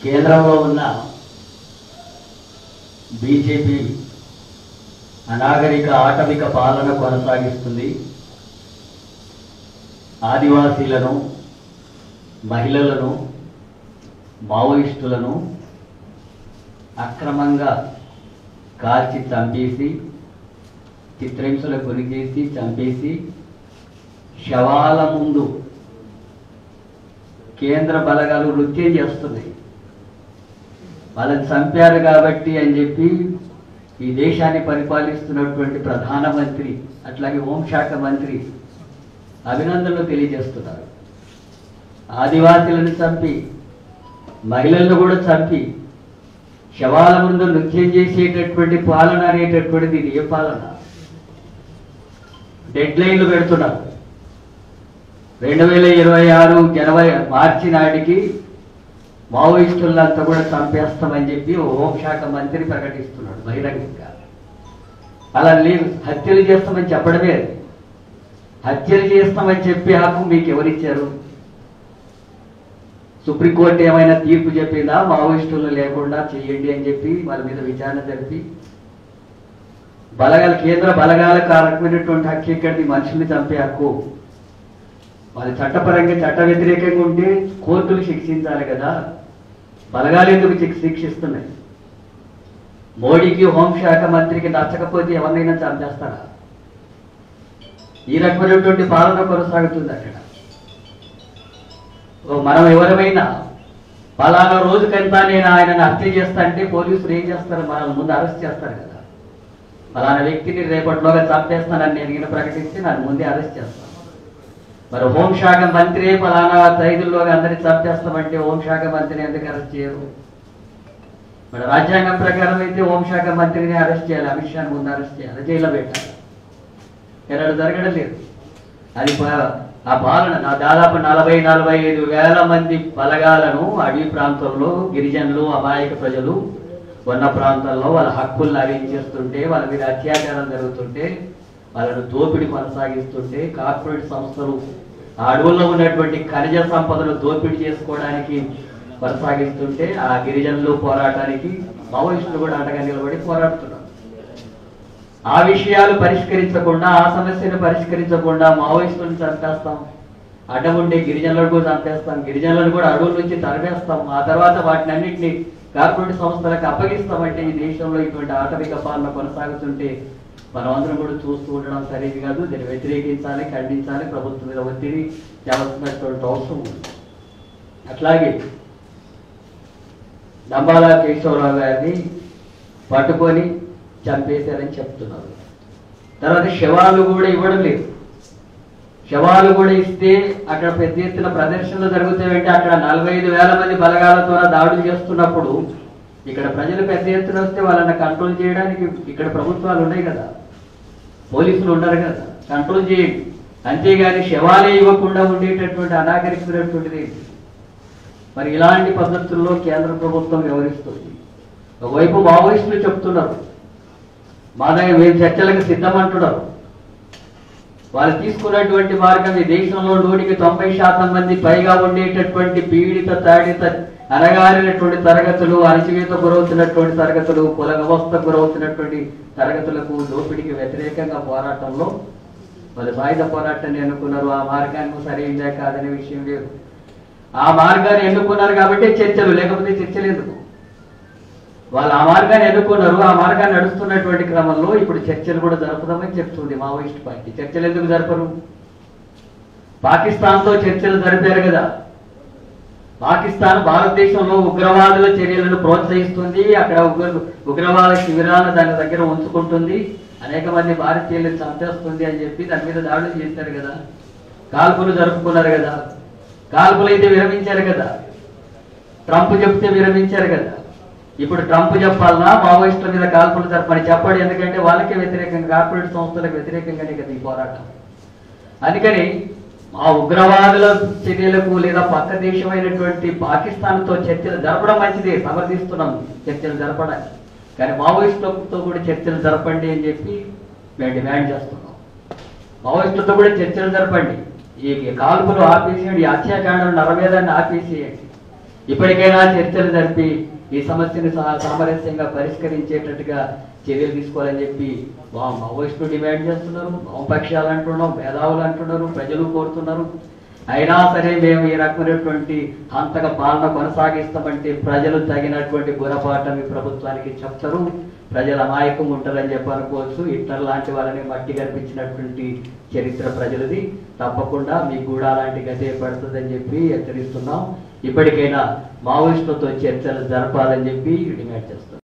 కేంద్రంలో ఉన్న బీజేపీ అనాగరిక ఆటవిక పాలన కొనసాగిస్తుంది. ఆదివాసీలను, మహిళలను, మావోయిస్టులను అక్రమంగా కాల్చి చంపేసి, చిత్రహింసలకు గురి చేసి చంపేసి, శవాల ముందు కేంద్ర బలగాలు నృత్యం చేస్తున్నాయి. వాళ్ళని చంపారు కాబట్టి అని చెప్పి ఈ దేశాన్ని పరిపాలిస్తున్నటువంటి ప్రధానమంత్రి అట్లాగే హోంశాఖ మంత్రి అభినందనలు తెలియజేస్తున్నారు. ఆదివాసీలను చంపి, మహిళలను కూడా చంపి, శవాల ముందు నృత్యం చేసేటటువంటి పాలన అనేటటువంటిది ఇది ఏ పాలన? డెడ్ లైన్లు పెడుతున్నారు. 2026 మార్చి నాటికి మావోయిస్టులంతా కూడా చంపేస్తామని చెప్పి హోంశాఖ మంత్రి ప్రకటిస్తున్నాడు బహిరంగంగా. అలా లేదు, హత్యలు చేస్తామని చెప్పడమే. హత్యలు చేస్తామని చెప్పి హక్కు మీకు ఎవరిచ్చారు? సుప్రీంకోర్టు ఏమైనా తీర్పు చెప్పిందా మావోయిస్టులు లేకుండా చేయండి అని చెప్పి వాళ్ళ మీద విచారణ జరిపి బలగాల కేంద్ర బలగాల కారకమైనటువంటి హక్కు ఎక్కడిది? మనుషుల్ని చంపే హక్కు. వాళ్ళు చట్టపరంగా చట్ట వ్యతిరేకంగా ఉంటే కోర్టులు శిక్షించాలి కదా. బలగాలు ఎందుకు శిక్షిస్తున్నాయి? మోడీకి హోంశాఖ మంత్రికి నచ్చకపోతే ఎవరినైనా చంపేస్తారా? ఈ రకమైనటువంటి పాలన కొనసాగుతుంది అక్కడ. మనం ఎవరైనా పలానా రోజుకంతా నేను ఆయనను హత్య చేస్తా అంటే పోలీసులు ఏం చేస్తారు? మనల్ని ముందు అరెస్ట్ చేస్తారు కదా. పలానా వ్యక్తిని రేపటిలోగా చంపేస్తానని నేను ప్రకటిస్తే నన్ను ముందే అరెస్ట్ చేస్తాను. మరి హోంశాఖ మంత్రి పలానా 5 అందరినీ చంపేస్తామంటే హోంశాఖ మంత్రిని ఎందుకు అరెస్ట్ చేయరు? మరి రాజ్యాంగం ప్రకారం అయితే హోంశాఖ మంత్రిని అరెస్ట్ చేయాలి, అమిత్ షాని ముందు అరెస్ట్ చేయాలి, జైల్లో పెట్టాలి. ఎన్నడూ జరగడం లేదు. అది ఆ పాలన దాదాపు 40-45 వేల మంది బలగాలను అడవి ప్రాంతంలో గిరిజనులు, అమాయక ప్రజలు ఉన్న ప్రాంతాల్లో వాళ్ళ హక్కులను హరించేస్తుంటే, వాళ్ళ మీద అత్యాచారం జరుగుతుంటే, వాళ్ళను దోపిడీ కొనసాగిస్తుంటే, కార్పొరేట్ సంస్థలు ఆ అడవుల్లో ఉన్నటువంటి ఖనిజ సంపదను దోపిడీ చేసుకోవడానికి కొనసాగిస్తుంటే, ఆ గిరిజనులు పోరాటానికి మావోయిస్టులు కూడా అండగా నిలబడి పోరాడుతున్నారు. ఆ విషయాలు పరిష్కరించకుండా, ఆ సమస్యను పరిష్కరించకుండా మావోయిస్టులను చంపేస్తాం, అడ్డం ఉండే గిరిజనులను కూడా చంపేస్తాం, గిరిజనులను కూడా అడవుల నుంచి తరిమేస్తాం, ఆ తర్వాత వాటిని అన్నింటినీ కార్పొరేట్ సంస్థలకు అప్పగిస్తామంటే ఈ దేశంలో ఇటువంటి ఆటవిక పాలన కొనసాగుతుంటే మనం అందరం కూడా చూస్తూ ఉండడం సరైనది కాదు. దీన్ని వ్యతిరేకించాలి, ఖండించాలి, ప్రభుత్వం మీద ఒత్తిడి చేయాల్సినటువంటి అవసరం ఉంది. అట్లాగే దంబాల కేశవరావు గారిని పట్టుకొని చంపేశారని చెప్తున్నారు. తర్వాత శవాలు కూడా ఇవ్వడం లేదు. శవాలు కూడా ఇస్తే అక్కడ పెద్ద ఎత్తున ప్రదర్శనలు జరుగుతాయంటే అక్కడ 45 వేల మంది బలగాలతో దాడులు చేస్తున్నప్పుడు ఇక్కడ ప్రజలు పెద్ద ఎత్తున వస్తే వాళ్ళని కంట్రోల్ చేయడానికి ఇక్కడ ప్రభుత్వాలు ఉన్నాయి కదా, పోలీసులు ఉన్నారు కదా, కంట్రోల్ చేయండి. అంతేగాని శవాలే ఇవ్వకుండా ఉండేటటువంటి అనాగరికమైనటువంటిది. మరి ఇలాంటి పద్ధతుల్లో కేంద్ర ప్రభుత్వం వ్యవహరిస్తుంది. ఒకవైపు మావోయిస్టులు చెప్తున్నారు మా దగ్గర మేము చర్చలకు సిద్ధమంటున్నారు. వాళ్ళు తీసుకున్నటువంటి మార్గం ఈ దేశంలో 90% మంది పైగా ఉండేటటువంటి పీడిత, తాడిత, అనగారినటువంటి తరగతులు, అణచివేత గురవుతున్నటువంటి తరగతులు, కుల వ్యవస్థకు గురవుతున్నటువంటి తరగతులకు దోపిడీకి వ్యతిరేకంగా పోరాటంలో వాళ్ళు సాయుధ పోరాటాన్ని ఎన్నుకున్నారు. ఆ మార్గాన్ని సరైందా కాదనే విషయం లేదు. ఆ మార్గాన్ని ఎన్నుకున్నారు కాబట్టి చర్చలు, లేకపోతే చర్చలు ఎందుకు? వాళ్ళు ఆ మార్గాన్ని ఎన్నుకున్నారు. ఆ మార్గాన్ని నడుస్తున్నటువంటి క్రమంలో ఇప్పుడు చర్చలు కూడా జరుపుదామని చెప్తుంది మావోయిస్ట్ పార్టీ. చర్చలు ఎందుకు జరపరు? పాకిస్తాన్తో చర్చలు జరిపారు కదా. పాకిస్తాన్ భారతదేశంలో ఉగ్రవాదుల చర్యలను ప్రోత్సహిస్తుంది, అక్కడ ఉగ్రవాద శిబిరాలను దాని దగ్గర ఉంచుకుంటుంది, అనేక మంది భారతీయులను చంపేస్తుంది అని చెప్పి దాని మీద దాడులు చేశారు కదా. కాల్పులు జరుపుకున్నారు కదా. కాల్పులు అయితే విరమించారు కదా. ట్రంప్ చెప్తే విరమించారు కదా. ఇప్పుడు ట్రంప్ చెప్పాలన్నా మావోయిస్టుల మీద కాల్పులు జరపని చెప్పాడు. ఎందుకంటే వాళ్ళకే వ్యతిరేకంగా, కార్పొరేట్ సంస్థలకు వ్యతిరేకంగానే కదా ఈ పోరాటం. అందుకని ఆ ఉగ్రవాదుల చర్యలకు లేదా పక్క దేశమైనటువంటి పాకిస్తాన్తో చర్చలు జరపడం మంచిదే, సమర్థిస్తున్నాం చర్చలు జరపడానికి. కానీ మావోయిస్టులతో కూడా చర్చలు జరపండి అని చెప్పి మేము డిమాండ్ చేస్తున్నాం. మావోయిస్టులతో కూడా చర్చలు జరపండి. ఈ కాల్పులు ఆపేసేయండి, ఈ హత్యాకాండను నరమేదాన్ని ఆపేసేయండి. ఇప్పటికైనా చర్చలు జరిపి ఈ సమస్యను సామరస్యంగా పరిష్కరించేటట్టుగా చర్యలు తీసుకోవాలని చెప్పి మావోయిస్టులు డిమాండ్ చేస్తున్నారు, వామపక్షాలు అంటున్నాం, మేధావులు అంటున్నారు, ప్రజలు కోరుతున్నారు. అయినా సరే మేము ఈ రకమైనటువంటి హంతక పాలన కొనసాగిస్తామంటే ప్రజలు తగినటువంటి గుణపాఠం ఈ ప్రభుత్వానికి చెప్తారు. ప్రజల అమాయకం ఉంటారని చెప్పి అనుకోవచ్చు. హిట్లర్ లాంటి వాళ్ళని మట్టి కనిపించినటువంటి చరిత్ర ప్రజలది. తప్పకుండా మీకు కూడా అలాంటి గతే పడుతుందని చెప్పి హెచ్చరిస్తున్నాం. ఇప్పటికైనా మావోయిస్టులతో చర్చలు జరపాలని చెప్పి డిమాండ్ చేస్తున్నాం.